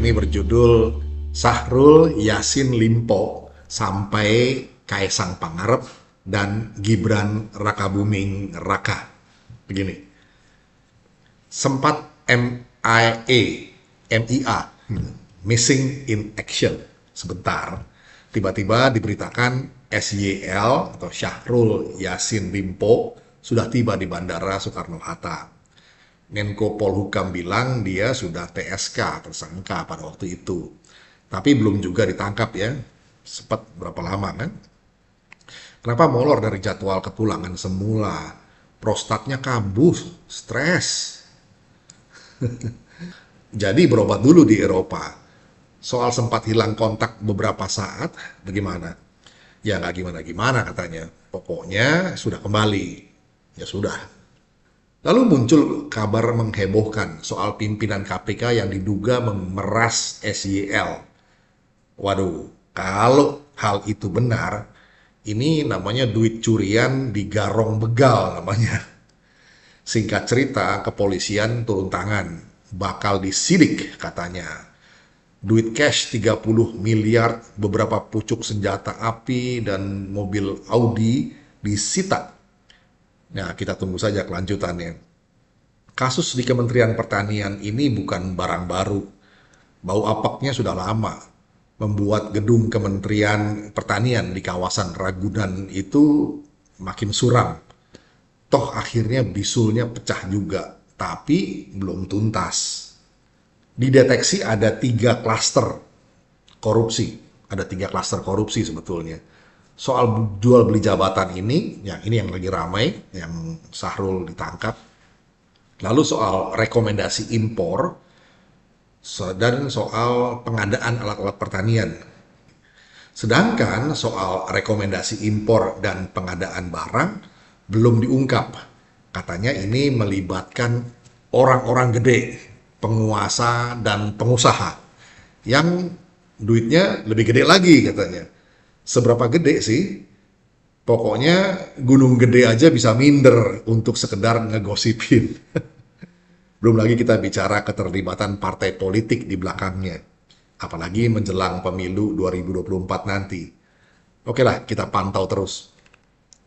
ini berjudul Syahrul Yassin Limpo sampai Kaisang Pangarep dan Gibran Rakabuming Raka. Begini, sempat MIA, Missing in Action, sebentar, tiba-tiba diberitakan SYL atau Syahrul Yassin Limpo sudah tiba di Bandara Soekarno-Hatta. Menko Polhukam bilang dia sudah TSK, tersangka pada waktu itu. Tapi belum juga ditangkap ya. Sempat berapa lama kan? Kenapa molor dari jadwal kepulangan semula? Prostatnya kambuh, stres. Jadi berobat dulu di Eropa. Soal sempat hilang kontak beberapa saat, bagaimana? Ya nggak gimana-gimana katanya. Pokoknya sudah kembali. Ya sudah. Lalu muncul kabar menghebohkan soal pimpinan KPK yang diduga memeras SYL. Waduh, kalau hal itu benar, ini namanya duit curian di garong begal namanya. Singkat cerita, kepolisian turun tangan, bakal disidik katanya. Duit cash 30 miliar, beberapa pucuk senjata api, dan mobil Audi disita. Nah, kita tunggu saja kelanjutannya. Kasus di Kementerian Pertanian ini bukan barang baru. Bau apaknya sudah lama. Membuat gedung Kementerian Pertanian di kawasan Ragunan itu makin suram. Toh akhirnya bisulnya pecah juga, tapi belum tuntas. Dideteksi ada 3 klaster korupsi. Ada 3 klaster korupsi sebetulnya. Soal jual beli jabatan ini yang lagi ramai, yang Syahrul ditangkap. Lalu soal rekomendasi impor, dan soal pengadaan alat-alat pertanian. Sedangkan soal rekomendasi impor dan pengadaan barang belum diungkap. Katanya ini melibatkan orang-orang gede, penguasa dan pengusaha yang duitnya lebih gede lagi katanya. Seberapa gede sih? Pokoknya gunung gede aja bisa minder untuk sekedar ngegosipin. Belum lagi kita bicara keterlibatan partai politik di belakangnya. Apalagi menjelang pemilu 2024 nanti. Oke lah, kita pantau terus.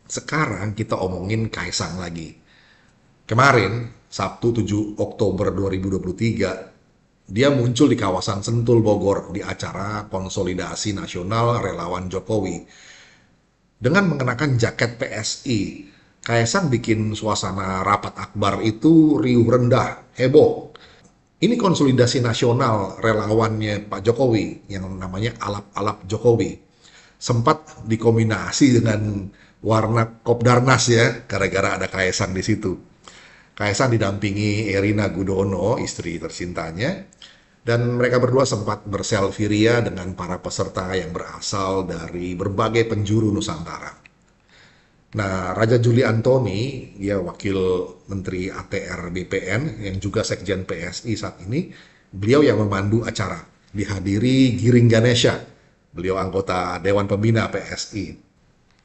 Sekarang kita omongin Kaisang lagi. Kemarin, Sabtu 7 Oktober 2023, dia muncul di kawasan Sentul Bogor di acara Konsolidasi Nasional Relawan Jokowi. Dengan mengenakan jaket PSI, Kaisang bikin suasana rapat akbar itu riuh rendah, heboh. Ini konsolidasi nasional relawannya Pak Jokowi yang namanya Alap-Alap Jokowi. Sempat dikombinasi dengan warna Kopdarnas ya, gara-gara ada Kaisang di situ. Kaisang didampingi Erina Gudono, istri tercintanya, dan mereka berdua sempat berselfie ria dengan para peserta yang berasal dari berbagai penjuru Nusantara. Nah, Raja Juli Antoni, dia wakil Menteri ATR BPN yang juga Sekjen PSI saat ini, beliau yang memandu acara. Dihadiri Giring Ganesha, beliau anggota Dewan Pembina PSI.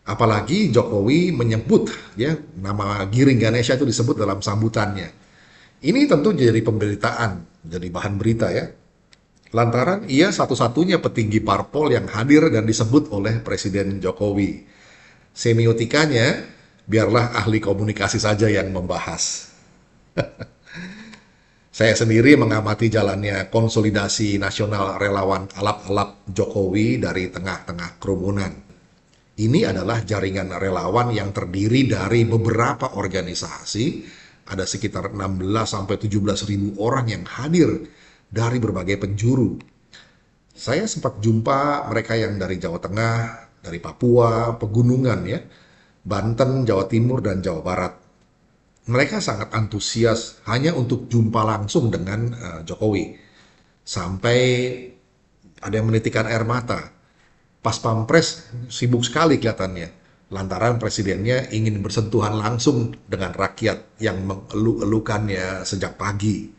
Apalagi Jokowi menyebut ya nama Giring Ganesha itu disebut dalam sambutannya. Ini tentu jadi pemberitaan, jadi bahan berita ya. Lantaran ia satu-satunya petinggi parpol yang hadir dan disebut oleh Presiden Jokowi. Semiotikanya, biarlah ahli komunikasi saja yang membahas. Saya sendiri mengamati jalannya konsolidasi nasional relawan alap-alap Jokowi dari tengah-tengah kerumunan. Ini adalah jaringan relawan yang terdiri dari beberapa organisasi, ada sekitar 16-17 ribu orang yang hadir dari berbagai penjuru. Saya sempat jumpa mereka yang dari Jawa Tengah, dari Papua, Pegunungan ya, Banten, Jawa Timur, dan Jawa Barat. Mereka sangat antusias hanya untuk jumpa langsung dengan Jokowi. Sampai ada yang menitikkan air mata. Pas Pampres sibuk sekali kelihatannya, lantaran presidennya ingin bersentuhan langsung dengan rakyat yang mengeluh-elukannya sejak pagi.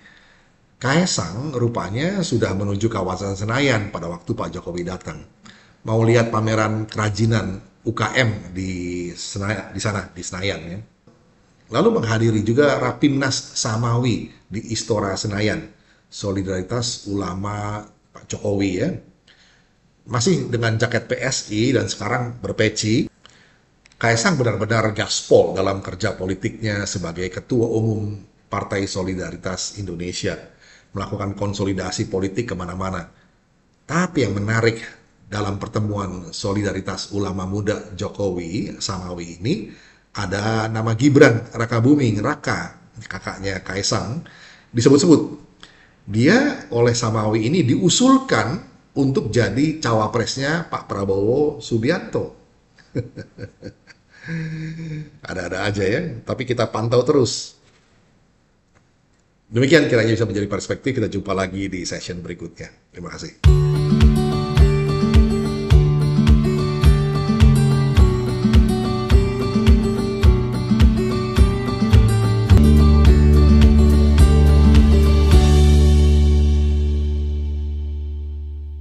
Kaisang rupanya sudah menuju kawasan Senayan pada waktu Pak Jokowi datang. Mau lihat pameran kerajinan UKM di Senayan ya. Lalu menghadiri juga Rapimnas Samawi di Istora Senayan, Solidaritas Ulama Pak Jokowi ya, masih dengan jaket PSI dan sekarang berpeci. Kaisang benar-benar gaspol dalam kerja politiknya sebagai Ketua Umum Partai Solidaritas Indonesia, melakukan konsolidasi politik kemana-mana. Tapi yang menarik dalam pertemuan Solidaritas Ulama Muda Jokowi Samawi ini, ada nama Gibran Rakabuming Raka, kakaknya Kaisang, disebut-sebut. Dia oleh Samawi ini diusulkan untuk jadi cawapresnya Pak Prabowo Subianto. Ada-ada aja ya, tapi kita pantau terus. Demikian kiranya bisa menjadi perspektif, kita jumpa lagi di session berikutnya. Terima kasih.